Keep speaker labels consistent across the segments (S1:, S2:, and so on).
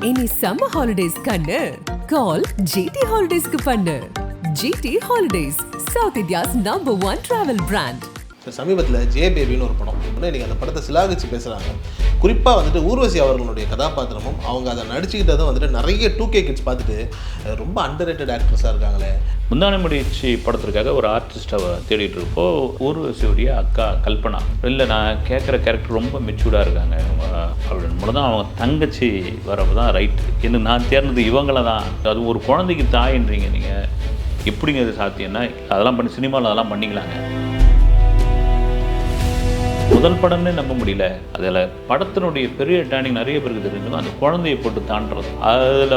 S1: இனி summer holidays கண்ணு கால் GT ஹாலிடேஸ்க்கு பண்ணு. GT holidays, south India's #1 travel brand.
S2: சமீபத்தில் ஜே பேபின்னு ஒரு படம் இன்றைக்கி அந்த படத்தை சிலாகிச்சு பேசுகிறாங்க. குறிப்பாக வந்துட்டு ஊர்வசி அவர்களுடைய கதாபாத்திரமும் அவங்க அதை நடிச்சுக்கிட்டதும் வந்துட்டு நிறைய 2K கிட்ஸ் பார்த்துட்டு ரொம்ப அண்டர் ரேட்டட் ஆக்ட்ரஸாக இருக்காங்களே.
S3: முந்தானை முடிச்சு படத்திற்காக ஒரு ஆர்டிஸ்ட்டை தேடிட்டு இருப்போ ஊர்வசியுடைய அக்கா கல்பனா, இல்லை நான் கேட்குற கேரக்டர் ரொம்ப மெச்சூர்டாக இருக்காங்க அப்படின்னு மூலம் தான் அவங்க தங்கச்சி வரப்போ தான் ரைட் என்ன நான் தேர்ந்தது இவங்கள தான். அது ஒரு குழந்தைக்கு தாயின்றீங்க நீங்கள், எப்படிங்க அது சாத்தியம்னா அதெல்லாம் பண்ணி சினிமாவில் அதெல்லாம் பண்ணிக்கலாங்க. முதல் படம்னே நம்ப முடியல. அதில் படத்தினுடைய பெரிய டேர்னிங் நிறைய பேருக்கு தெரிஞ்சுக்கும் அந்த குழந்தையை போட்டு தாண்டுறது. அதில்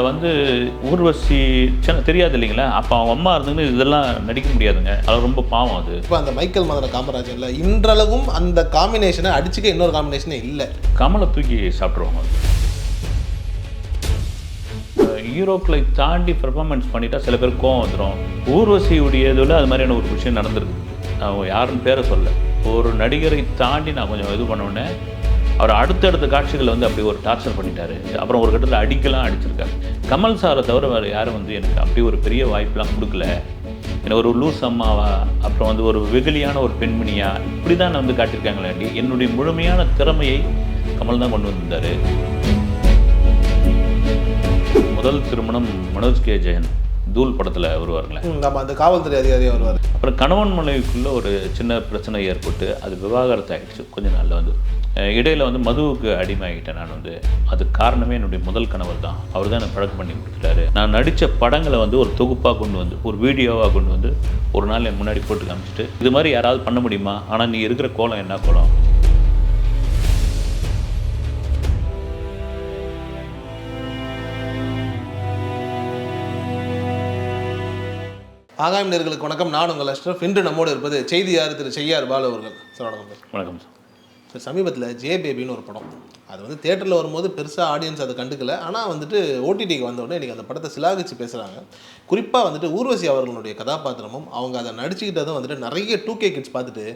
S3: ஊர்வசி தெரியாது இல்லைங்களா, அப்போ அவங்க அம்மா இருந்துன்னு இதெல்லாம் நடிக்க முடியாதுங்க. அது ரொம்ப பாவம். அது
S2: இப்போ அந்த மைக்கேல் மதன காமராஜன்ல இன்றளவும் அந்த காம்பினேஷனை அடிச்சுக்க இன்னொரு காம்பினேஷனே இல்லை.
S3: கமலை தூக்கி சாப்பிட்ருவாங்க. ஹீரோக்களை தாண்டி பெர்ஃபார்மன்ஸ் பண்ணிட்டா சில பேர் கோவம் வந்துடும். ஊர்வசியுடைய இதில் அது மாதிரியான ஒரு விஷயம் நடந்திருக்கு. நான் யாருன்னு பேரை சொல்ல, ஒரு நடிகரை தாண்டி நான் கொஞ்சம் இது பண்ணோடனே அவர் அடுத்தடுத்த காட்சிகளை அப்படி ஒரு டார்ச்சர் பண்ணிட்டாரு. அப்புறம் ஒரு கட்டத்தில் அடிச்சிருக்காரு. கமல் சாரை தவிர வேறு யாரும் எனக்கு அப்படி ஒரு பெரிய வாய்ப்பெலாம் கொடுக்கல. என்னை ஒரு லூஸ் அம்மாவா, அப்புறம் ஒரு வெகுளியான ஒரு பெண்மணியா, இப்படி தான் காட்டியிருக்காங்களே. என்னுடைய முழுமையான திறமையை கமல் தான் கொண்டு வந்திருந்தார். முதல் திருமணம் மனோஜ் கே ஜெயன் தூள் படத்தில் வருவாருங்களே,
S2: நம்ம அந்த காவல்துறை அதிகாரியாக வருவார்.
S3: அப்புறம் கணவன் மனைவிக்குள்ளே ஒரு சின்ன பிரச்சனை ஏற்பட்டு அது விவாகரத்து ஆகிடுச்சு. கொஞ்ச நாளில் இடையில் மதுவுக்கு அடிமையாகிட்டேன் நான். அது காரணமே என்னுடைய முதல் கணவர் தான். அவர் தான் எனக்கு பழக்கம் பண்ணி கொடுத்துட்டாரு. நான் நடித்த படங்களை ஒரு தொகுப்பாக கொண்டு ஒரு வீடியோவாக கொண்டு ஒரு நாள் என் முன்னாடி போட்டு காமிச்சிட்டு, இது மாதிரி யாராவது பண்ண முடியுமா, ஆனால் நீ இருக்கிற கோலம் என்ன கோலம்.
S2: ஆகாயம் நேயர்களுக்கு வணக்கம். நான் உங்கள் அஷ்ரஃப். இன்று நம்மோடு இருப்பது செய்தியாளர் திரு செய்யார் பாலு அவர்கள். சார் வணக்கம் சார்.
S3: வணக்கம்
S2: சார். சமீபத்தில் ஜே பேபின்னு ஒரு படம், அது தேட்டரில் வரும்போது பெருசாக ஆடியன்ஸ் அதை கண்டுக்கல. ஆனால் ஓடிடிக்கு வந்தோடனே இன்றைக்கி அந்த படத்தை சிலாகிச்சு பேசுகிறாங்க. குறிப்பாக ஊர்வசி அவர்களுடைய கதாபாத்திரமும் அவங்க அதை நடிச்சுக்கிட்டதும் நிறைய 2K கிட்ஸ் பார்த்துட்டு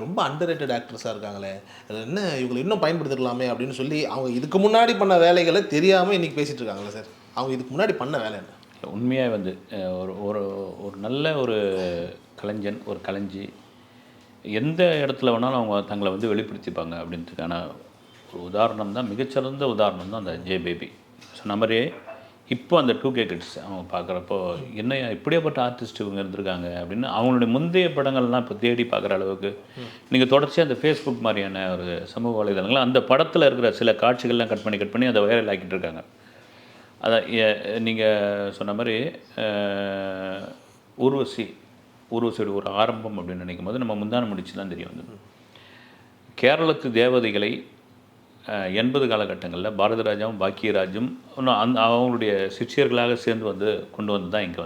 S2: ரொம்ப அண்டர் ரேட்டட் ஆக்ட்ரஸாக இருக்காங்களே, அது என்ன இவங்களை இன்னும் பயன்படுத்திக்கலாமே அப்படின்னு சொல்லி அவங்க இதுக்கு முன்னாடி பண்ண வேலைகளை தெரியாமல் இன்றைக்கி பேசிகிட்டு இருக்காங்களே சார். அவங்க இதுக்கு முன்னாடி பண்ண வேலை என்ன?
S3: உண்மையாக ஒரு ஒரு ஒரு நல்ல ஒரு கலைஞன், ஒரு கலைஞ்சி எந்த இடத்துல வேணாலும் அவங்க தங்களை வெளிப்படுத்திப்பாங்க அப்படின்றதுக்கான ஒரு உதாரணம் தான், மிகச்சிறந்த உதாரணம் தான் அந்த ஜே பேபி. சொன்ன மாதிரியே இப்போ அந்த 2K கிட்ஸ் அவங்க பார்க்குறப்போ என்னையா இப்படியேப்பட்ட ஆர்டிஸ்ட் இவங்க இருந்திருக்காங்க அப்படின்னு அவங்களுடைய முந்தைய படங்கள்லாம் இப்போ தேடி பார்க்குற அளவுக்கு நீங்கள் தொடர்ச்சியாக அந்த ஃபேஸ்புக் மாதிரியான ஒரு சமூக வலைதளங்கள் அந்த படத்தில் இருக்கிற சில காட்சிகள்லாம் கட் பண்ணி அதை வைரல் ஆக்கிட்டு இருக்காங்க. அதான் நீங்கள் சொன்ன மாதிரி ஊர்வசியோட ஒரு ஆரம்பம் அப்படின்னு நினைக்கும் போது நம்ம முந்தான முடிச்சு தான் தெரியும். கேரளத்து தேவதைகளை 80 காலகட்டங்களில் பாரதிராஜாவும் பாக்கியராஜும் அவங்களுடைய சிஷ்யர்களாக சேர்ந்து கொண்டு வந்து தான் இங்கே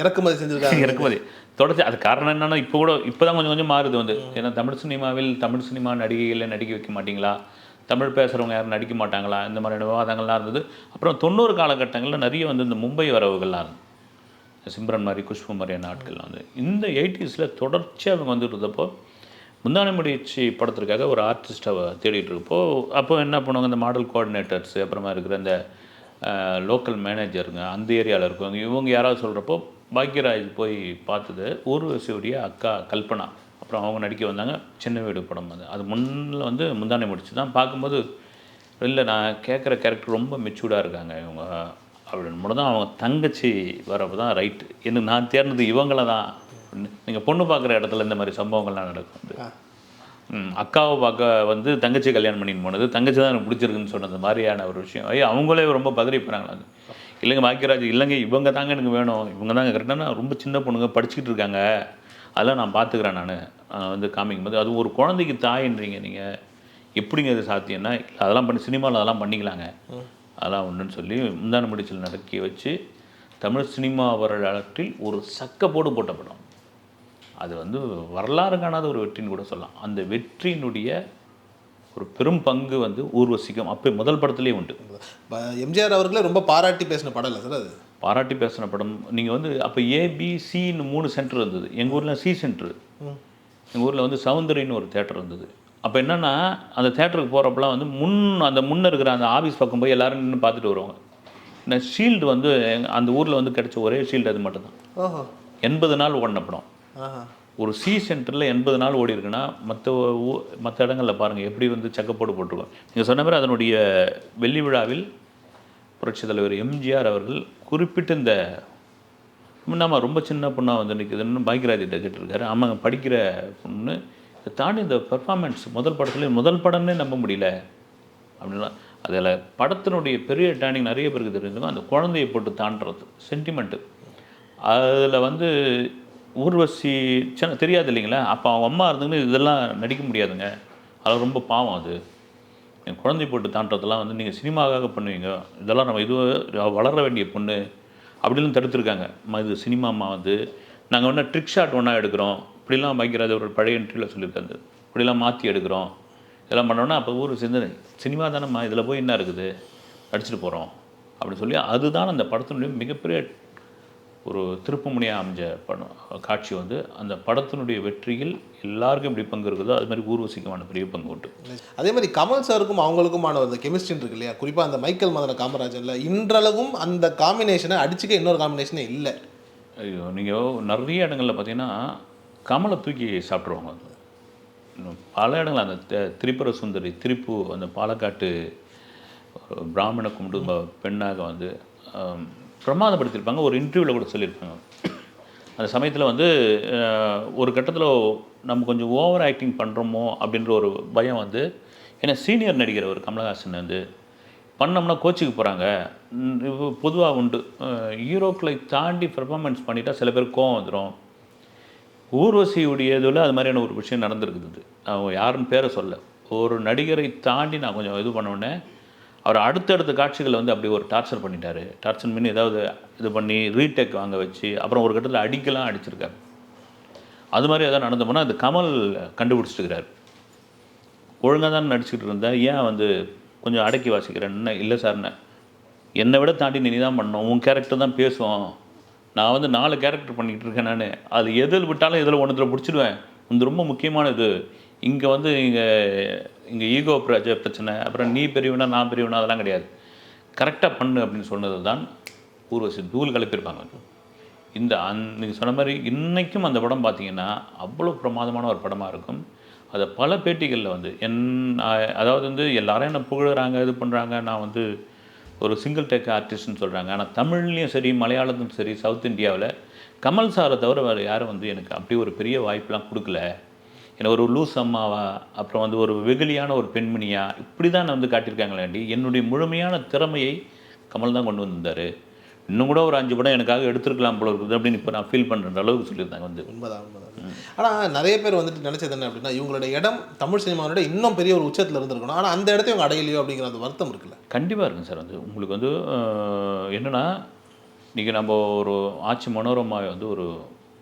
S3: இறக்குமதி தொடர்ச்சி. அது காரணம் என்னென்னா இப்போ தான் கொஞ்சம் மாறுது. ஏன்னா தமிழ் சினிமா நடிகைகளை நடிக்க வைக்க மாட்டிங்களா, தமிழ் பேசுகிறவங்க யாரும் நடிக்க மாட்டாங்களா, இந்த மாதிரியான விவாதங்கள்லாம் இருந்தது. அப்புறம் 90 காலகட்டங்களில் நிறைய இந்த மும்பை வரவுகள்லாம் இருந்தது. சிம்ரன் மாதிரி, குஷ்பு மாதிரியான நாட்கள்லாம் இந்த 80s தொடர்ச்சியாக அவங்க இருந்தப்போ முந்தானை முடிச்சு படத்திற்காக ஒரு ஆர்டிஸ்ட்டை தேடிட்டு இருப்போ அப்போ என்ன பண்ணுவாங்க, இந்த மாடல் கோஆர்டினேட்டர்ஸு, அப்புறமா இருக்கிற இந்த லோக்கல் மேனேஜருங்க அந்த ஏரியாவில் இருக்குவாங்க. இவங்க யாராவது சொல்கிறப்போ பாக்யராஜ் போய் பார்த்தது ஊர்வசியுடைய அக்கா கல்பனா. அப்புறம் அவங்க நடிக்க வந்தாங்க சின்ன வீடு படம். அது முன்னில் முந்தானை முடிச்சு தான் பார்க்கும்போது, இல்லை நான் கேட்குற கேரக்டர் ரொம்ப மெச்சூர்டாக இருக்காங்க இவங்க அப்படின்னு மூலம் தான் அவங்க தங்கச்சி வரப்போ தான் ரைட்டு என்ன நான் தேர்ந்தது இவங்கள தான். நீங்கள் பொண்ணு பார்க்குற இடத்துல இந்த மாதிரி சம்பவங்கள்லாம் நடக்கும். அக்காவை பார்க்க தங்கச்சி கல்யாணம் பண்ணின்னு போனது, தங்கச்சி தான் எனக்கு பிடிச்சிருக்குன்னு சொன்னது மாதிரியான ஒரு விஷயம். அவங்களே ரொம்ப பதறி போகிறாங்களா. அது இல்லைங்க பாக்யராஜ், இல்லைங்க இவங்க தாங்க எனக்கு வேணும், இவங்க தாங்க கரெக்டான ரொம்ப சின்ன பொண்ணுங்க படிச்சுக்கிட்டு இருக்காங்க, அதெல்லாம் நான் பார்த்துக்கிறேன் நான் காமிக்கும் போது அது ஒரு குழந்தைக்கு தாயின்றீங்க நீங்கள், எப்படிங்க அது சாத்தியம்னா அதெல்லாம் பண்ணி சினிமாவில் அதெல்லாம் பண்ணிக்கலாங்க, அதெல்லாம் ஒன்றுன்னு சொல்லி முந்தான முடிச்சில் நடக்கி வச்சு தமிழ் சினிமா வரலாற்றில் ஒரு சக்கப்போடு போட்ட படம். அது வரலாறு காணாத ஒரு வெற்றின்னு கூட சொல்லலாம். அந்த வெற்றியினுடைய ஒரு பெரும் பங்கு ஊர்வசிக்கும் அப்போ முதல் படத்துலேயே உண்டு.
S2: எம்ஜிஆர் அவர்களே ரொம்ப பாராட்டி பேசின படம் இல்லை சார் அது?
S3: பாராட்டி பேசின படம். நீங்கள் அப்போ ஏபிசின்னு 3 சென்டர் இருந்தது. எங்கள் ஊரில் சி சென்டரு, எங்கள் ஊரில் சவுந்தரின்னு ஒரு தேட்டர் இருந்தது. அப்போ என்னென்னா அந்த தேட்டருக்கு போகிறப்பெல்லாம் வந்து அந்த முன்னே இருக்கிற அந்த ஆஃபீஸ் பக்கம் போய் எல்லோரும் நின்று பார்த்துட்டு வருவாங்க. இந்த ஷீல்டு வந்து அந்த ஊரில் வந்து கிடைச்ச ஒரே ஷீல்டு அது மட்டும்தான். 80 நாள் ஓடின படம். ஒரு சி சென்டரில் 80 நாள் ஓடி இருக்குன்னா மற்ற இடங்களில் பாருங்கள் எப்படி வந்து செக்கப்போடு போட்டிருக்கோம். நீங்கள் சொன்ன மாதிரி அதனுடைய வெள்ளி விழாவில் புரட்சித் தலைவர் எம்ஜிஆர் அவர்கள் குறிப்பிட்டு இந்த நம்ம ரொம்ப சின்ன பொண்ணாக வந்து நிற்குதுன்னு பாக்கியராஜிட்ட கேட்டிருக்காரு. ஆமாங்க, படிக்கிற பொண்ணு இதை தாண்டி இந்த பெர்ஃபார்மன்ஸ் முதல் படம்னே நம்ப முடியல அப்படின்னா அதில் படத்தினுடைய பெரிய டேர்னிங் நிறைய பேருக்கு தெரிஞ்சுக்கும். அந்த குழந்தையை போட்டு தாண்டுறது சென்டிமெண்ட்டு அதில் வந்து ஊர்வசி தெரியாது இல்லைங்களா. அப்போ அவங்க அம்மா இருந்துங்கன்னு இதெல்லாம் நடிக்க முடியாதுங்க, அது ரொம்ப பாவம். அது என் குழந்தை போட்டு தாண்டதெல்லாம் வந்து நீங்கள் சினிமாவாக பண்ணுவீங்க, இதெல்லாம் நம்ம வளர வேண்டிய பொண்ணு அப்படின்னு தடுத்துருக்காங்க. இது சினிமாம்மா வந்து நாங்கள் ஒன்றா ட்ரிக் ஷாட் ஒன்றா எடுக்கிறோம், இப்படிலாம் வைக்கிறது ஒரு பழைய இன்டர்வியூவில் சொல்லியிருக்காங்க. இப்படிலாம் மாற்றி எடுக்கிறோம், இதெல்லாம் பண்ணோன்னா அப்போ ஊர் சிந்தனை சினிமா தானேம்மா, இதில் போய் என்ன இருக்குது, அடிச்சுட்டு போகிறோம் அப்படின்னு சொல்லி அதுதான் அந்த படத்தினுடைய மிகப்பெரிய ஒரு திருப்புமுனையாக அமைஞ்ச படம் காட்சி. வந்து அந்த படத்தினுடைய வெற்றியில் எல்லாருக்கும் எப்படி பங்கு இருக்குதோ அது மாதிரி ஊர்வசிக்குமான பெரிய பங்கு உண்டு.
S2: அதே மாதிரி கமல் சாருக்கும் அவங்களுக்குமான அந்த கெமிஸ்ட்ரின்னு இருக்கு இல்லையா, குறிப்பாக அந்த மைக்கேல் மதன காமராஜனில் இன்றளவும் அந்த காம்பினேஷனை அடிச்சுக்க இன்னொரு காம்பினேஷனே இல்லை.
S3: ஐயோ, நீங்கள் நிறைய இடங்களில் பார்த்தீங்கன்னா கமலை தூக்கி சாப்பிட்ருவாங்க. பல இடங்கள் அந்த திரிபுர சுந்தரி திரிப்பு அந்த பாலக்காட்டு பிராமண குடும்ப பெண்ணாக வந்து பிரமாதப்படுத்தியிருப்பாங்க. ஒரு இன்டர்வியூவில் கூட சொல்லியிருப்பாங்க. அந்த சமயத்தில் வந்து ஒரு கட்டத்தில் நம்ம கொஞ்சம் ஓவர் ஆக்டிங் பண்ணுறோமோ அப்படின்ற ஒரு பயம் வந்து, ஏன்னா சீனியர் நடிகர் ஒரு கமலஹாசன் வந்து பண்ணோம்னா கோச்சிக்கு போகிறாங்க. பொதுவாக உண்டு, ஹீரோக்களை தாண்டி பெர்ஃபார்மன்ஸ் பண்ணிட்டால் சில பேர் கோவம் வந்துடும். ஊர்வசியுடைய இதில் அது மாதிரியான ஒரு விஷயம் நடந்திருக்குது. அவங்க யாருன்னு பேரை சொல்ல, ஒரு நடிகரை தாண்டி நான் கொஞ்சம் இது பண்ணோடனே அவர் அடுத்தடுத்த காட்சிகளை வந்து அப்படி ஒரு டார்ச்சர் பண்ணிட்டார். டார்ச்சர் பண்ணி ஏதாவது இது பண்ணி ரீடேக் வாங்க வச்சு அப்புறம் ஒரு கட்டத்தில் அடிச்சிருக்காரு. அது மாதிரி எதாவது நடந்தோம்னா அது கமல் கண்டுபிடிச்சிட்டுக்கிறார். ஒழுங்காக தான் நடிச்சுக்கிட்டு இருந்தேன், ஏன் வந்து கொஞ்சம் அடக்கி வாசிக்கிறேன்னு. இல்லை சார்ண்ணே, என்னை விட தாண்டி நீ தான் பண்ணணும், உன் கேரக்டர் தான் பேசுவோம், நான் வந்து 4 கேரக்டர் பண்ணிக்கிட்டு இருக்கேன் நான், அது எதில் விட்டாலும் இதில் ஒன்றுத்தில் பிடிச்சிடுவேன், இது ரொம்ப முக்கியமானது. இங்கே வந்து இங்கே ஈகோ பிரச்சனை, அப்புறம் நீ பெரியவனா நான் பெரியவனா அதெல்லாம் கிடையாது, கரெக்டாக பண்ணு அப்படின்னு சொன்னது தான் ஊர்வசி தூள் கலப்பியிருப்பாங்க. நீங்கள் சொன்ன மாதிரி இன்றைக்கும் அந்த படம் பார்த்திங்கன்னா அவ்வளோ பிரமாதமான ஒரு படமாக இருக்கும். அதை பல பேட்டிகளில் வந்து அதாவது வந்து எல்லாரும் என்ன புகழுறாங்க, இது பண்ணுறாங்க, நான் வந்து ஒரு சிங்கிள் டேக் ஆர்டிஸ்ட்னு சொல்கிறாங்க. ஆனால் தமிழ்லேயும் சரி மலையாளத்தும் சரி சவுத் இந்தியாவில் கமல் சாரை தவிர வேறு யாரும் வந்து எனக்கு அப்படி ஒரு பெரிய வாய்ப்பெலாம் கொடுக்கல. என்னை ஒரு லூஸ் அம்மாவா, அப்புறம் வந்து ஒரு வெகுளியான ஒரு பெண்மணியா, இப்படி தான் நான் வந்து காட்டியிருக்காங்களாண்டி. என்னுடைய முழுமையான திறமையை கமல் தான் கொண்டு வந்திருந்தார். இன்னும் கூட ஒரு 5 படம் எனக்காக எடுத்துருக்கலாம் போல இருக்குது அப்படின்னு இப்போ நான் ஃபீல் பண்ணுற அளவுக்கு சொல்லியிருந்தாங்க வந்து.
S2: உண்மைதான். ஆனால் நிறைய பேர் வந்துட்டு நினச்சது என்ன அப்படின்னா, இவங்களோட இடம் தமிழ் சினிமாவோட இன்னும் பெரிய ஒரு உச்சத்தில் இருந்திருக்கணும், ஆனால் அந்த இடத்த இவங்க அடையலையோ அப்படிங்கிற அந்த வருத்தம் இருக்குல்ல.
S3: கண்டிப்பாக இருக்குங்க சார். வந்து உங்களுக்கு வந்து என்னென்னா, இன்றைக்கி நம்ம ஒரு ஆட்சி மனோரமாவை வந்து ஒரு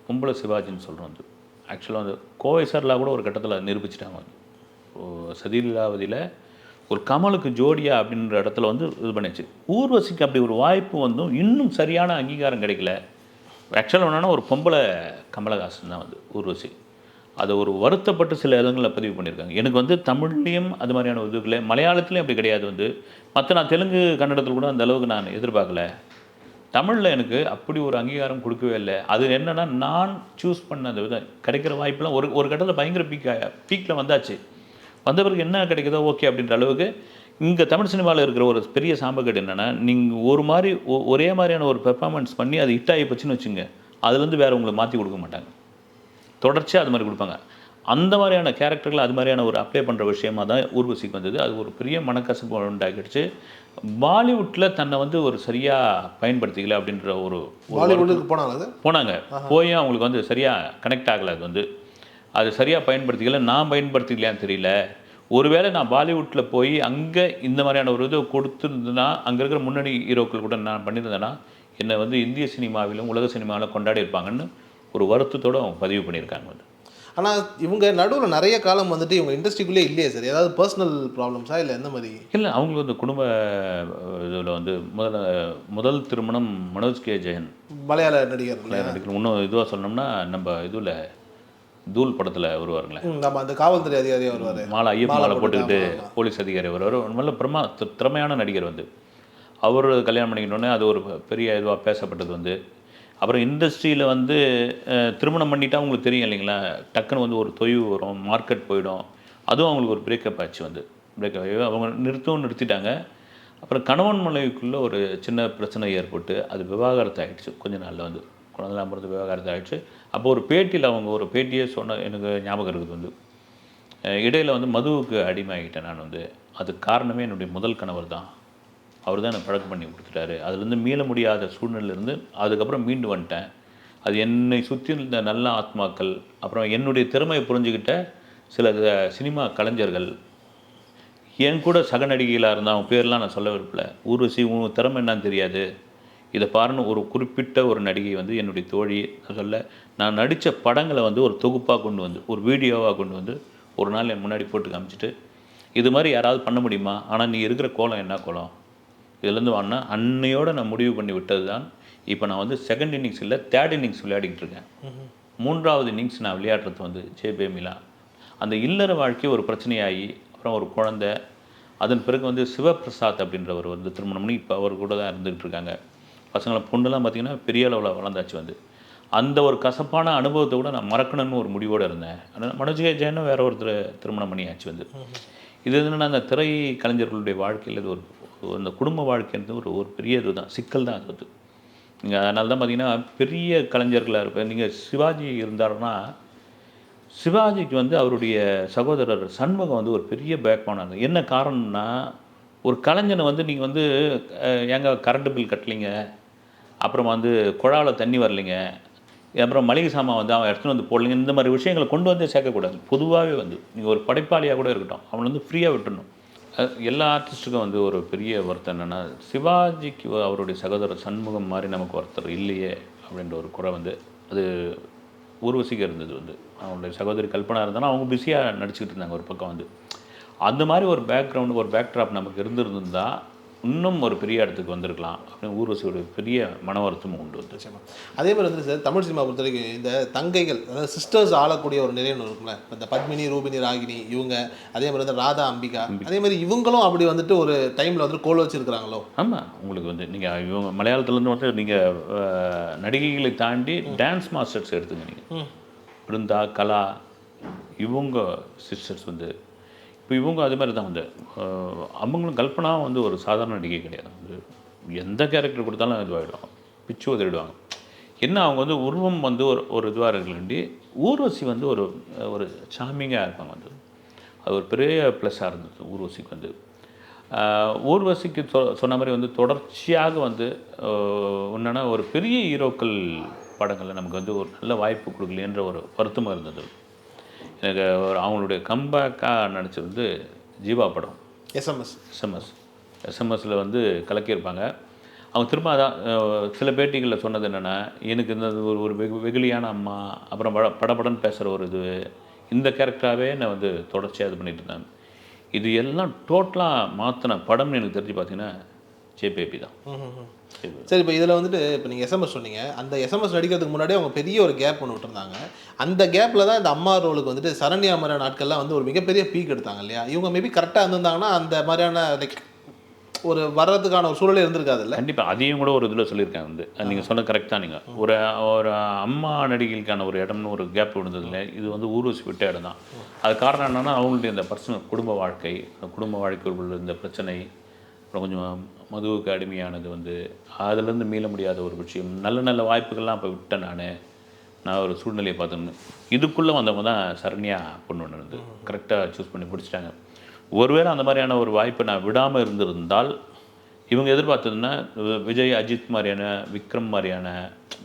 S3: பொம்பளை சிவாஜின்னு சொல்கிறோம். வந்து ஆக்சுவலாக வந்து கோவை சார்லாம் கூட ஒரு கட்டத்தில் நிரூபிச்சிட்டாங்க. வந்து சதிலீலாவதியில் ஒரு கமலுக்கு ஜோடியா அப்படின்ற இடத்துல வந்து இது பண்ணிச்சு. ஊர்வசிக்கு அப்படி ஒரு வாய்ப்பு வந்தும் இன்னும் சரியான அங்கீகாரம் கிடைக்கல. ஆக்சுவலாக என்னென்னா ஒரு பொம்பளை கமலஹாசன் தான் வந்து ஊர்வசி. அதை ஒரு வருத்தப்பட்டு சில இடங்களில் பதிவு பண்ணியிருக்காங்க. எனக்கு வந்து தமிழ்லேயும் அது மாதிரியான இதுகளை, மலையாளத்துலேயும் அப்படி கிடையாது. வந்து நான் தெலுங்கு கன்னடத்தில் கூட அந்த அளவுக்கு நான் எதிர்பார்க்கல. தமிழில் எனக்கு அப்படி ஒரு அங்கீகாரம் கொடுக்கவே இல்லை. அது என்னென்னா, நான் சூஸ் பண்ண அந்த விதம் கிடைக்கிற வாய்ப்பெலாம் ஒரு கட்டத்தில் பயங்கர பீக்கில் வந்தாச்சு. வந்த பிறகு என்ன கிடைக்குதோ ஓகே அப்படின்ற அளவுக்கு. இங்கே தமிழ் சினிமாவில் இருக்கிற ஒரு பெரிய சாம்பக்கேடு என்னென்னா, நீங்கள் ஒரு மாதிரி ஒரே மாதிரியான ஒரு பெர்ஃபார்மன்ஸ் பண்ணி அது ஹிட் ஆகி போச்சுன்னு வச்சுங்க, அதுலேருந்து வேறு உங்களுக்கு மாற்றி கொடுக்க மாட்டாங்க, தொடர்ச்சியாக அது மாதிரி கொடுப்பாங்க. அந்த மாதிரியான கேரக்டர்கள் அது மாதிரியான ஒரு அப்ளை பண்ணுற விஷயமாக தான் ஊர்வசிக்கு வந்தது. அது ஒரு பெரிய மனக்கசப்பு உண்டாக்கிடுச்சு. பாலிவுட்டில் தன்னை வந்து ஒரு சரியாக பயன்படுத்திக்கல அப்படின்ற ஒரு
S2: பாலிவுட்டுக்கு போனாங்க.
S3: போய் அவங்களுக்கு வந்து சரியாக கனெக்ட் ஆகலை. அது வந்து அது சரியாக பயன்படுத்திக்கல. நான் பயன்படுத்திக்கலையான்னு தெரியல. ஒருவேளை நான் பாலிவுட்டில் போய் அங்கே இந்த மாதிரியான ஒரு இது கொடுத்துருந்தேன்னா, அங்கே இருக்கிற முன்னணி ஹீரோக்கள் கூட நான் பண்ணியிருந்தேன்னா என்னை வந்து இந்திய சினிமாவிலும் உலக சினிமாவிலும் கொண்டாடி இருப்பாங்கன்னு ஒரு வருத்தத்தோடு அவங்க பதிவு பண்ணியிருக்காங்க. வந்து
S2: ஆனால் இவங்க நடுவில் நிறைய காலம் வந்துட்டு இவங்க இண்டஸ்ட்ரிக்குள்ளே இல்லையே சார், ஏதாவது பர்சனல் ப்ராப்ளம்ஸா இல்லை எந்த மாதிரி?
S3: இல்லை, அவங்களுக்கு வந்து குடும்ப இதில் வந்து முதல் திருமணம் மனோஜ் கே ஜெயன்,
S2: மலையாள நடிகர்.
S3: இன்னும் இதுவாக சொன்னோம்னா நம்ம இதில் தூள் படத்தில் வருவாருங்களே,
S2: நம்ம அந்த காவல்துறை அதிகாரியாக வருவார்,
S3: மாலை ஐயப்ப மாலை போட்டுக்கிட்டு போலீஸ் அதிகாரி வருவார். நல்ல திறமையான நடிகர் வந்து. அவர் கல்யாணம் பண்ணிக்கிட்டோன்னே அது ஒரு பெரிய இதுவாக பேசப்பட்டது வந்து. அப்புறம் இண்டஸ்ட்ரியில் வந்து திருமணம் பண்ணிட்டா உங்களுக்கு தெரியும் இல்லைங்களா, டக்குன்னு வந்து ஒரு தொய்வு வரும், மார்க்கெட் போயிடும். அதுவும் அவங்களுக்கு ஒரு பிரேக்கப் ஆச்சு வந்து. பிரேக்கப் ஆகி அவங்க நிறுத்திட்டாங்க. அப்புறம் கணவன் மனைவிக்குள்ளே ஒரு சின்ன பிரச்சனை ஏற்பட்டு அது விவாகரத்து ஆகிடுச்சு. கொஞ்ச நாளில் வந்து குழந்தைலாம் பிறந்து விவாகரத்து ஆகிடுச்சு. அப்போ ஒரு பேட்டியில் அவங்க ஒரு பேட்டியே சொன்ன எனக்கு ஞாபகம் இருக்குது வந்து, இடையில் வந்து மதுவுக்கு அடிமையாகிட்டேன் நான் வந்து. அதுக்கு காரணமே என்னுடைய முதல் கணவர் தான். அவர் தான் எனக்கு பழக்கம் பண்ணி கொடுத்துட்டாரு. அதுலேருந்து மீள முடியாத சூழ்நிலையிலேருந்து அதுக்கப்புறம் மீண்டு வந்துட்டேன். அது என்னை சுற்றி இருந்த நல்ல ஆத்மாக்கள், அப்புறம் என்னுடைய திறமையை புரிஞ்சுக்கிட்ட சில சினிமா கலைஞர்கள், என் கூட சக நடிகைகளாக இருந்தால் அவங்க பேர்லாம் நான் சொல்ல விரும்பல. ஊர்வசி உன் திறமை என்னன்னு தெரியாது, இதை பாருன்னு ஒரு குறிப்பிட்ட ஒரு நடிகை வந்து என்னுடைய தோழி நான் நடித்த படங்களை வந்து ஒரு தொகுப்பாக கொண்டு வந்து, ஒரு வீடியோவாக கொண்டு வந்து ஒரு நாள் என் முன்னாடி போட்டு காமிச்சிட்டு, இது மாதிரி யாராவது பண்ண முடியுமா, ஆனால் நீ இருக்கிற கோலம் என்ன கோலம், இதுலேருந்து வாங்கினா அன்னையோடு நான் முடிவு பண்ணி விட்டது தான். இப்போ நான் வந்து செகண்ட் இன்னிங்ஸ் இல்லை, தேர்ட் இன்னிங்ஸ் விளையாடிக்கிட்டு இருக்கேன். 3வது இன்னிங்ஸ் நான் விளையாடுறது வந்து ஜேபேமிலா. அந்த இல்லற வாழ்க்கை ஒரு பிரச்சனையாகி அப்புறம் ஒரு குழந்தை, அதன் பிறகு வந்து சிவபிரசாத் அப்படின்றவர் வந்து திருமணம் பண்ணி இப்போ அவர் கூட தான் இருந்துகிட்டு இருக்காங்க. பசங்களை பொண்ணுலாம் பார்த்திங்கன்னா பெரிய அளவில் வளர்ந்தாச்சு வந்து. அந்த ஒரு கசப்பான அனுபவத்தை கூட நான் மறக்கணும்னு ஒரு முடிவோடு இருந்தேன். ஆனால் மனோஜ் ஜெயனும் வேற ஒருத்தர் திருமணம் பண்ணியாச்சு வந்து. இது என்னென்னா அந்த திரை கலைஞர்களுடைய வாழ்க்கையில் இது ஒரு அந்த குடும்ப வாழ்க்கைன்றது ஒரு பெரிய இது தான், சிக்கல் தான் அது வந்து. நீங்கள் அதனால தான் பார்த்திங்கன்னா பெரிய கலைஞர்களாக இருப்பேன். நீங்கள் சிவாஜி இருந்தாருன்னா, சிவாஜிக்கு வந்து அவருடைய சகோதரர் சண்முகம் வந்து ஒரு பெரிய பேக்போனாக. என்ன காரணம்னா, ஒரு கலைஞனை வந்து நீங்கள் வந்து ஏங்க கரண்ட் பில் கட்டலிங்க, அப்புறம் வந்து குழாவில் தண்ணி வரலைங்க, அப்புறம் மளிகை சாமான் வந்து அவன் எடுத்துகிட்டு வந்து போடலைங்க, இந்த மாதிரி விஷயங்களை கொண்டு வந்து சேர்க்கக்கூடாது. பொதுவாகவே வந்து நீங்கள் ஒரு படைப்பாளியாக கூட இருக்கட்டும், அவனை வந்து ஃப்ரீயாக விட்டுடணும். எல்லா ஆர்டிஸ்ட்டுக்கும் வந்து ஒரு பெரிய வருத்தம் என்னென்னா, சிவாஜிக்கு அவருடைய சகோதரர் சண்முகம் மாதிரி நமக்கு ஒருத்தர் இல்லையே அப்படின்ற ஒரு குறை வந்து அது ஊர்வசிக்கு இருந்தது வந்து. அவங்களுடைய சகோதரி கல்பனா இருந்தாலும் அவங்க பிஸியாக நடிச்சுக்கிட்டு இருந்தாங்க ஒரு பக்கம் வந்து. அந்த மாதிரி ஒரு பேக்ரவுண்டு, ஒரு பேக்ட்ராப் நமக்கு இருந்திருந்தால் இன்னும் ஒரு பெரிய இடத்துக்கு வந்திருக்கலாம் அப்படின்னு ஊர்வசியோட பெரிய மன வருத்தமும் உண்டு வந்து.
S2: அதே மாதிரி வந்து சார், தமிழ் சினிமா பொறுத்த வரைக்கும் இந்த தங்கைகள், அதாவது சிஸ்டர்ஸ் ஆளக்கூடிய ஒரு நிறைய இருக்குல்ல, இந்த பத்மினி, ரூபினி, ராகினி இவங்க, அதே மாதிரி வந்து ராதா, அம்பிகா, அதே மாதிரி இவங்களும் அப்படி வந்துட்டு ஒரு டைமில் வந்து கோல் வச்சுருக்கிறாங்களோ?
S3: ஆமாம், உங்களுக்கு வந்து நீங்கள் இவங்க மலையாளத்துலேருந்து வந்து நீங்கள் நடிகைகளை தாண்டி டான்ஸ் மாஸ்டர்ஸ் எடுத்துங்க. நீங்கள் பிருந்தா, கலா, இவங்க சிஸ்டர்ஸ் வந்து இப்போ இவங்க அது மாதிரி தான் வந்து. அவங்களும் கல்பனா வந்து ஒரு சாதாரண நடிகை கிடையாது வந்து. எந்த கேரக்டர் கொடுத்தாலும் இதுவாகிடுவாங்க, பிச்சு உதறிடுவாங்க. என்ன அவங்க வந்து உருவம் வந்து ஒரு இதுவாக இருக்கலாண்டி, ஊர்வசி வந்து ஒரு ஒரு சாமிங்காக இருப்பாங்க வந்து. அது ஒரு பெரிய ப்ளஸ்ஸாக இருந்தது ஊர்வசிக்கு வந்து. ஊர்வசிக்கு சொன்ன மாதிரி வந்து தொடர்ச்சியாக வந்து என்னென்னா ஒரு பெரிய ஹீரோக்கள் படங்களில் நமக்கு வந்து ஒரு நல்ல வாய்ப்பு கொடுக்கலன்ற ஒரு வருத்தமாக இருந்தது எனக்கு. அவங்களுடைய கம்பேக்காக நடிச்சது வந்து ஜீவா படம் எஸ்எம்எஸ்ஸில் வந்து கலக்கியிருப்பாங்க. அவங்க திரும்ப அதான் சில பேட்டிகளில் சொன்னது என்னென்னா, எனக்கு இந்த ஒரு வெகுளியான அம்மா, அப்புறம் படப்படன்னு பேசுகிற ஒரு இது, இந்த கேரக்டராகவே நான் வந்து தொடர்ச்சியாக இது பண்ணிட்டு இருந்தேன். இது எல்லாம் டோட்டலாக மாற்றின படம்னு எனக்கு தெரிஞ்சு பார்த்தீங்கன்னா ஜேபேபி தான்.
S2: சரி, இப்போ இதில் வந்துட்டு இப்போ நீங்கள் எஸ்எம்எஸ் சொன்னீங்க, அந்த எஸ்எம்எஸ் நடிக்கிறதுக்கு முன்னாடி அவங்க பெரிய ஒரு கேப் ஒன்று விட்டுருந்தாங்க. அந்த கேப்பில் தான் இந்த அம்மா ரோலுக்கு வந்துட்டு சரண்யா மாதிரியான நாட்கள்லாம் வந்து ஒரு மிகப்பெரிய பீக் எடுத்தாங்க இல்லையா? இவங்க மேபி கரெக்டாக இருந்திருந்தாங்கன்னா அந்த மாதிரியான லைக் ஒரு வர்றதுக்கான ஒரு சூழலே இருந்திருக்காது இல்லை?
S3: கண்டிப்பாக. அதையும் கூட ஒரு இதில் சொல்லியிருக்காங்க வந்து. நீங்கள் சொன்ன கரெக்ட் தான். நீங்கள் ஒரு அம்மா நடிகைக்கான ஒரு இடம்னு ஒரு கேப் விழுந்ததில்லை. இது வந்து ஊர்வசி விட்ட இடம் தான். அது காரணம் என்னென்னா, அவங்களுடைய இந்த பர்சனல் குடும்ப வாழ்க்கைக்குள் உள்ள இந்த பிரச்சனை, அப்புறம் கொஞ்சம் மதுவுக்கு அடிமையானது வந்து, அதுலேருந்து மீள முடியாத ஒரு விஷயம். நல்ல வாய்ப்புகள்லாம் இப்போ விட்டேன் நான் ஒரு சூழ்நிலையை பார்த்தோன்னு. இதுக்குள்ளே வந்தவங்க தான் சரண்யா பொண்ணு ஒன்று இருந்து கரெக்டாக சூஸ் பண்ணி பிடிச்சிட்டாங்க. ஒருவேளை அந்த மாதிரியான ஒரு வாய்ப்பை நான் விடாமல் இருந்திருந்தால், இவங்க எதிர்பார்த்ததுன்னா விஜய், அஜித் மாதிரியான, விக்ரம் மாதிரியான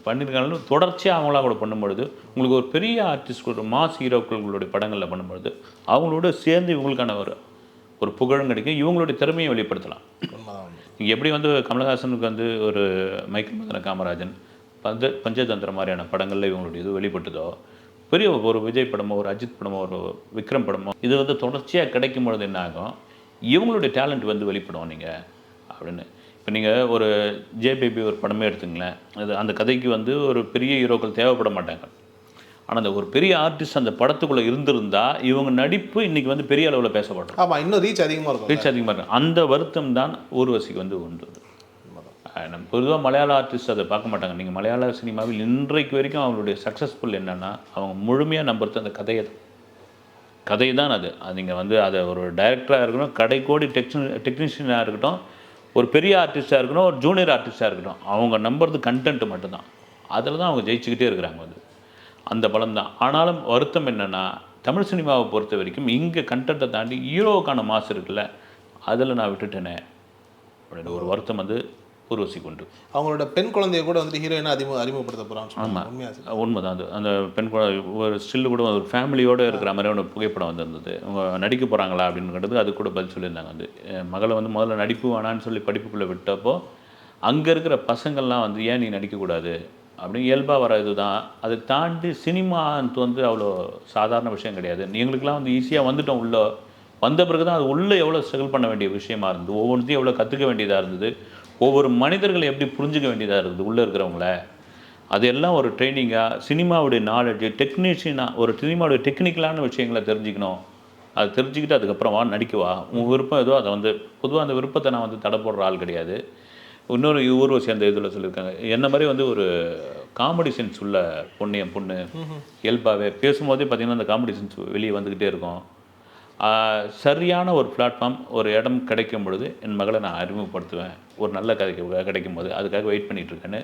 S3: பண்ணியிருக்காங்க. தொடர்ச்சியாக அவங்களாம் கூட பண்ணும்பொழுது உங்களுக்கு ஒரு பெரிய ஆர்டிஸ்ட், ஒரு மாஸ் ஹீரோக்களுடைய படங்களில் பண்ணும்பொழுது அவங்களோட சேர்ந்து இவங்களுக்கான ஒரு புகழும் கிடைக்கும், இவங்களுடைய திறமையை வெளிப்படுத்தலாம். நீங்கள் எப்படி வந்து கமலஹாசனுக்கு வந்து ஒரு மைக்கேல் மதன காமராஜன், பஞ்சதந்திரம் மாதிரியான படங்களில் இவங்களுடைய இது வெளிப்பட்டதோ, பெரிய ஒரு விஜய் படமோ, ஒரு அஜித் படமோ, ஒரு விக்ரம் படமோ, இது வந்து தொடர்ச்சியாக கிடைக்கும் பொழுது என்ன ஆகும், இவங்களுடைய டேலண்ட் வந்து வெளிப்படும் நீங்கள் அப்படின்னு. இப்போ நீங்கள் ஒரு ஜேபேபி ஒரு படமே எடுத்துங்களேன், அது அந்த கதைக்கு வந்து ஒரு பெரிய ஹீரோக்கள் தேவைப்பட மாட்டாங்க. ஆனால் அந்த ஒரு பெரிய ஆர்டிஸ்ட் அந்த படத்துக்குள்ளே இருந்திருந்தா இவங்க நடிப்பு இன்றைக்கி வந்து பெரிய அளவில் பேசப்படும்.
S2: ஆமாம், இன்னும் ரீச் அதிகமாக இருக்கும்.
S3: ரீச் அதிகமாக இருக்கும். அந்த வருத்தம் தான் ஊர்வசிக்கு வந்து உண்டு. நம்ம பொதுவாக மலையாள ஆர்டிஸ்ட் அதை பார்க்க மாட்டாங்க. நீங்கள் மலையாள சினிமாவில் இன்றைக்கு வரைக்கும் அவங்களுடைய சக்ஸஸ்ஃபுல் என்னென்னா அவங்க முழுமையாக நம்புறது அந்த கதை தான். அது நீங்கள் வந்து அதை ஒரு டைரக்டராக இருக்கணும், கடைக்கோடி டெக்னீஷியனாக இருக்கட்டும், ஒரு பெரிய ஆர்டிஸ்ட்டாக இருக்கணும், ஒரு ஜூனியர் ஆர்டிஸ்ட்டாக இருக்கட்டும், அவங்க நம்புறது கண்டென்ட் மட்டும்தான். அதில் தான் அவங்க ஜெயிச்சுக்கிட்டே இருக்கிறாங்க. வந்து அந்த பலம் தான். ஆனாலும் வருத்தம் என்னென்னா தமிழ் சினிமாவை பொறுத்த வரைக்கும் இங்கே கண்டென்ட்டை தாண்டி ஹீரோவுக்கான மாசு இருக்குல்ல, அதில் நான் விட்டுட்டேனே அப்படின்னு ஒரு வருத்தம் வந்து ஊர்வசி கொண்டு.
S2: அவங்களோட பெண் குழந்தைய கூட வந்துட்டு ஹீரோயினா அறிமுகப்படுத்த போகிறாங்க.
S3: ஆமாம், உண்மைதான். அது அந்த பெண் குழந்தை ஒரு ஸ்டில்லு கூட ஒரு ஃபேமிலியோடு இருக்கிற மாதிரியான புகைப்படம் வந்திருந்தது. அவங்க நடிக்க போகிறாங்களா அப்படின்னு கேட்டது அது கூட பதில் சொல்லியிருந்தாங்க. வந்து என் மகளை வந்து முதல்ல நடிப்பு வேணான்னு சொல்லி படிப்புக்குள்ளே விட்டப்போ அங்கே இருக்கிற பசங்கள்லாம் வந்து ஏன் நீ நடிக்கக்கூடாது அப்படின்னு இயல்பாக வர இது தான். அதை தாண்டி சினிமான்ட்டு வந்து அவ்வளோ சாதாரண விஷயம் கிடையாது. எங்களுக்கெல்லாம் வந்து ஈஸியாக வந்துட்டோம். உள்ளே வந்த பிறகு தான் அது உள்ளே எவ்வளோ ஸ்ட்ரகிள் பண்ண வேண்டிய விஷயமா இருந்தது, ஒவ்வொன்றையும் எவ்வளோ கற்றுக்க வேண்டியதாக இருந்தது, ஒவ்வொரு மனிதர்களை எப்படி புரிஞ்சிக்க வேண்டியதாக இருக்குது உள்ளே இருக்கிறவங்கள. அதெல்லாம் ஒரு ட்ரைனிங்காக சினிமாவுடைய நாலேஜ் டெக்னீஷியனாக ஒரு சினிமாவுடைய டெக்னிக்கலான விஷயங்களை தெரிஞ்சுக்கணும். அதை தெரிஞ்சுக்கிட்டு அதுக்கப்புறம் நடிக்கவா உங்கள் விருப்பம் ஏதோ அதை வந்து பொதுவாக அந்த விருப்பத்தை நான் வந்து தடை போடுற ஆள் கிடையாது. இன்னொரு ஊர்வசி அந்த இதில் சொல்லியிருக்காங்க, என்ன மாதிரி வந்து ஒரு காமெடி சென்ஸ் உள்ள பொண்ணு, என் பொண்ணு இயல்பாகவே பேசும்போதே பார்த்திங்கன்னா அந்த காமெடி சென்ஸ் வெளியே வந்துக்கிட்டே இருக்கும். சரியான ஒரு பிளாட்ஃபார்ம் ஒரு இடம் கிடைக்கும் பொழுது என் மகளை நான் அறிமுகப்படுத்துவேன், ஒரு நல்ல கதைக்கு கிடைக்கும் போது அதுக்காக வெயிட் பண்ணிகிட்ருக்கேன்னு.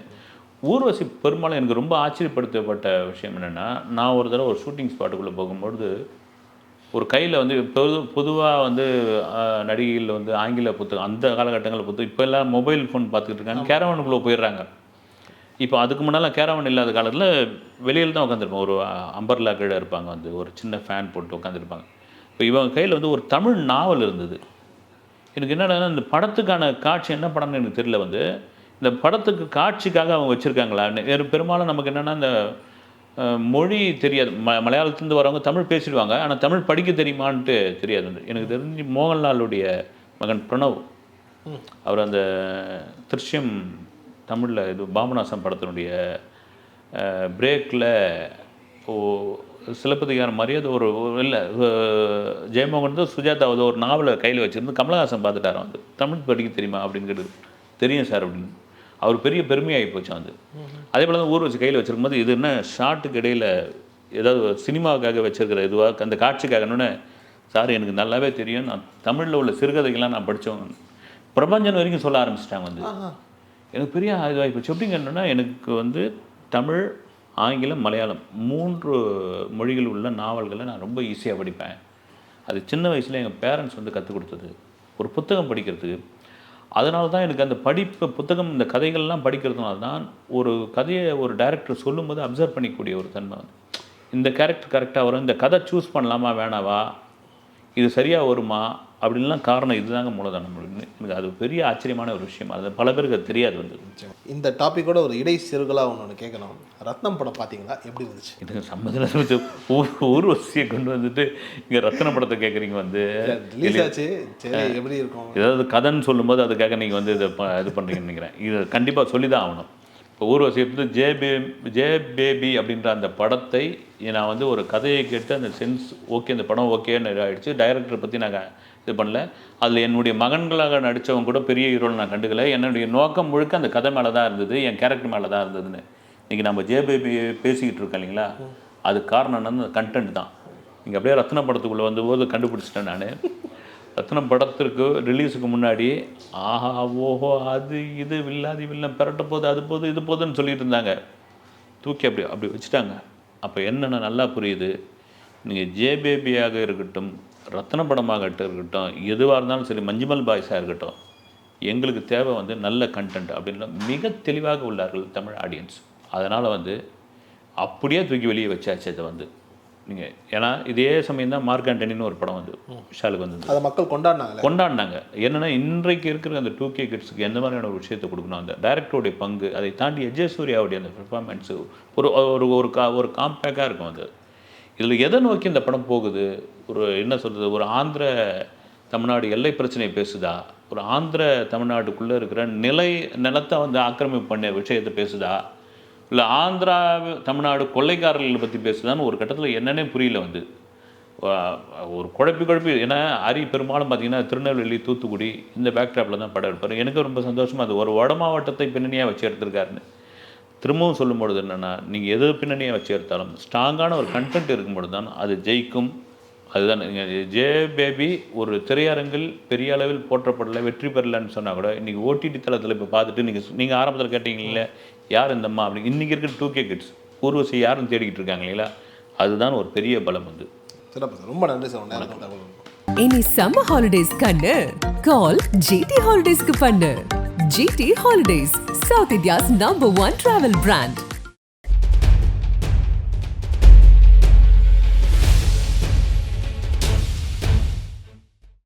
S3: ஊர்வசி பெரும்பாலும் எனக்கு ரொம்ப ஆச்சரியப்படுத்தப்பட்ட விஷயம் என்னென்னா, நான் ஒரு தடவை ஒரு ஷூட்டிங் ஸ்பாட்டுக்குள்ளே போகும்பொழுது ஒரு கையில் வந்து பொதுவாக வந்து நடிகையில் வந்து ஆங்கில புத்தகம் அந்த காலகட்டங்களில் புத்தகம் இப்போ எல்லாம் மொபைல் ஃபோன் பார்த்துக்கிட்டு இருக்காங்க, கேரவனுக்குள்ளே போயிடுறாங்க. இப்போ அதுக்கு முன்னால் கேரவன் இல்லாத காலத்தில் வெளியில் தான் உட்காந்துருப்பாங்க, ஒரு அம்பர்லா கீழே இருப்பாங்க, வந்து ஒரு சின்ன ஃபேன் போட்டு உட்காந்துருப்பாங்க. இப்போ இவங்க கையில் வந்து ஒரு தமிழ் நாவல் இருந்தது. எனக்கு என்னடா இந்த படத்துக்கான காட்சி என்ன படம்னு எனக்கு தெரியல. வந்து இந்த படத்துக்கு காட்சிக்காக அவங்க வச்சுருக்காங்களா பெரும்பாலும் நமக்கு என்னென்னா இந்த மொழி தெரியாது. மலையாளத்துலேருந்து வரவங்க தமிழ் பேசிடுவாங்க, ஆனால் தமிழ் படிக்க தெரியுமான்ட்டு தெரியாது. வந்து எனக்கு தெரிஞ்சு மோகன்லாலுடைய மகன் பிரணவ் அவர் அந்த திருஷ்யம் தமிழில் இது பாபநாசம் படத்தினுடைய பிரேக்கில் சிலப்பதிகாரம் மாதிரியே அது ஒரு இல்லை ஜெயமோகன் தான் சுஜாதாவது ஒரு நாவலை கையில் வச்சுருந்து கமலஹாசன் பார்த்துட்டாரான். வந்து தமிழ் படிக்க தெரியுமா அப்படின்னு கேட்டு தெரியும் சார் அப்படின்னு அவர் பெரிய பெருமையாகி போச்சு. வந்து அதே போல் தான் ஊர்வசி கையில் வச்சுருக்கும்போது இது என்ன ஷார்ட்டுக்கு இடையில் ஏதாவது சினிமாவுக்காக வச்சுருக்கிற இதுவாக அந்த காட்சிக்காகணுன்னு சார் எனக்கு நல்லாவே தெரியும், நான் தமிழில் உள்ள சிறுகதைகள்லாம் நான் படித்தவங்க பிரபஞ்சன் வரைக்கும் சொல்ல ஆரம்பிச்சிட்டாங்க. வந்து எனக்கு பெரிய இதுவாகி போச்சு. எப்படிங்க என்னென்னா எனக்கு வந்து தமிழ், ஆங்கிலம், மலையாளம் 3 மொழிகள் உள்ள நாவல்களை நான் ரொம்ப ஈஸியாக படிப்பேன். அது சின்ன வயசில் எங்கள் பேரண்ட்ஸ் வந்து கற்றுக் கொடுத்தது ஒரு புத்தகம் படிக்கிறதுக்கு. அதனால தான் எனக்கு அந்த புத்தகம் இந்த கதைகள்லாம் படிக்கிறதுனால தான் ஒரு கதையை ஒரு டைரக்டர் சொல்லும்போது அப்சர்வ் பண்ணிக்கக்கூடிய ஒரு தன்மை வந்து இந்த கேரக்டர் கரெக்டாக வரும், இந்த கதை சூஸ் பண்ணலாமா வேணாவா, இது சரியாக வருமா அப்படின்லாம் காரணம் இதுதாங்க மூலதனம். எனக்கு அது பெரிய ஆச்சரியமான ஒரு விஷயம். அது பல பேருக்கு அது தெரியாது. வந்து
S2: இந்த டாப்பிக்கோட ஒரு இடை சிறுகளாக ஒன்று கேட்கணும். ரத்னம் படம் பார்த்தீங்களா, எப்படி இருந்துச்சு?
S3: இது சம்மந்தம் ஊர்வசியை கொண்டு வந்துட்டு இங்கே ரத்ன படத்தை கேட்குறீங்க. வந்து
S2: ரிலீஸ் ஆச்சு, சரி எப்படி இருக்கும்
S3: ஏதாவது கதைன்னு சொல்லும்போது அதுக்காக நீங்கள் வந்து இதை இது பண்ணுறீங்கன்னு நினைக்கிறேன். இது கண்டிப்பாக சொல்லி தான் ஆகணும். இப்போ ஊர்வசி வந்து ஜே பேபி அப்படின்ற அந்த படத்தை நான் வந்து ஒரு கதையை கேட்டு அந்த சென்ஸ் ஓகே இந்த படம் ஓகேன்னு ஆகிடுச்சு. டைரக்டரை பற்றி நாங்கள் இது பண்ணல. அதில் என்னுடைய மகன்களாக நடித்தவங்க கூட பெரிய ஹீரோன்னு நான் கண்டுக்கல. என்னுடைய நோக்கம் முழுக்க அந்த கதை மேலே தான் இருந்தது, என் கேரக்டர் மேலே தான் இருந்ததுன்னு. இன்றைக்கி நம்ம ஜே பேபி பேசிக்கிட்டு இருக்கோம் இல்லைங்களா, அது காரணம் என்னன்னு கண்டென்ட் தான். நீங்கள் அப்படியே ரத்ன படத்துக்குள்ளே வந்தபோது கண்டுபிடிச்சிட்டேன் நான். ரத்ன படத்திற்கு ரிலீஸுக்கு முன்னாடி ஆஹா ஓஹோ அது இது வில்லாதி வில்லம் பெரட்ட போது அது போது இது போதுன்னு சொல்லிட்டு இருந்தாங்க. தூக்கி அப்படி வச்சுட்டாங்க. அப்போ என்னென்ன நல்லா புரியுது. நீங்கள் ஜே பேபியாக இருக்கட்டும், ரத்ன படமாக இருக்கட்டும், எதுவாக இருந்தாலும் சரி, மஞ்சுமல் பாய்ஸாக இருக்கட்டும், எங்களுக்கு தேவை வந்து நல்ல கண்டென்ட் அப்படின்னா மிக தெளிவாக உள்ளார்கள் தமிழ் ஆடியன்ஸ். அதனால் வந்து அப்படியே தூக்கி வெளியே வச்சாச்சு. அதை வந்து நீங்கள் ஏன்னா இதே சமயம் தான் மார்க் ஆண்டனின்னு ஒரு படம் வந்து விஷாலுக்கு வந்து
S2: அதை மக்கள் கொண்டாடினாங்க.
S3: என்னென்னா இன்றைக்கு இருக்கிற அந்த 2K கிட்ஸுக்கு எந்த மாதிரியான ஒரு விஷயத்தை கொடுக்கணும், அந்த டைரக்டருடைய பங்கு, அதை தாண்டி எஜேசூரியாவுடைய அந்த பெர்ஃபார்மன்ஸு ஒரு காம்பேக்டாக இருக்கும். அது இதில் எதை நோக்கி இந்த படம் போகுது, ஒரு என்ன சொல்கிறது, ஒரு ஆந்திர தமிழ்நாடு எல்லை பிரச்சனையை பேசுதா, ஒரு ஆந்திர தமிழ்நாட்டுக்குள்ளே இருக்கிற நிலத்தை வந்து ஆக்கிரமிப்பு பண்ண விஷயத்தை பேசுதா, இல்லை ஆந்திரா தமிழ்நாடு கொள்ளைக்காரர்களை பற்றி பேசுதான்னு ஒரு கட்டத்தில் என்னன்னே புரியல வந்து ஒரு குழப்பி ஏன்னா ஹரி பெரும்பாலும் பார்த்தீங்கன்னா திருநெல்வேலி தூத்துக்குடி இந்த பேக்ட்ராப்பில் தான் படம் எடுப்பார். எனக்கு ரொம்ப சந்தோஷமாக அது ஒரு வட மாவட்டத்தை பின்னணியாக வச்சு எடுத்திருக்காருன்னு. திரும்பவும் சொல்லும்பொழுது என்னென்னா நீங்கள் எது பின்னணியாக வச்சு எடுத்தாலும் ஸ்ட்ராங்கான ஒரு கண்டென்ட் இருக்கும்பொழுது தான் அது ஜெயிக்கும். அதுதான் ஜே பேபி ஒரு திரையரங்கில் பெரிய அளவில் போற்றப்படலை, வெற்றி பெறலன்னு சொன்னால் கூட இன்றைக்கி ஓடிடி தளத்தில் இப்போ பார்த்துட்டு நீங்கள் ஆரம்பத்தில் கேட்டீங்களே யார் இந்தம்மா அப்படி இன்றைக்கி இருக்கிற 2K கிட்ஸ் ஊர்வசி யாருன்னு தேடிக்கிட்டு இருக்காங்க இல்லைங்களா, அதுதான் ஒரு பெரிய பலம் வந்து.
S2: சிறப்பு சார், ரொம்ப நன்றி சார்.
S1: இனி சம்மர் ஹாலிடேஸ் கண்ணு கால் ஜிடி ஹாலிடேஸ்க்கு பண்ணு. GT holidays, south India's number 1 travel brand.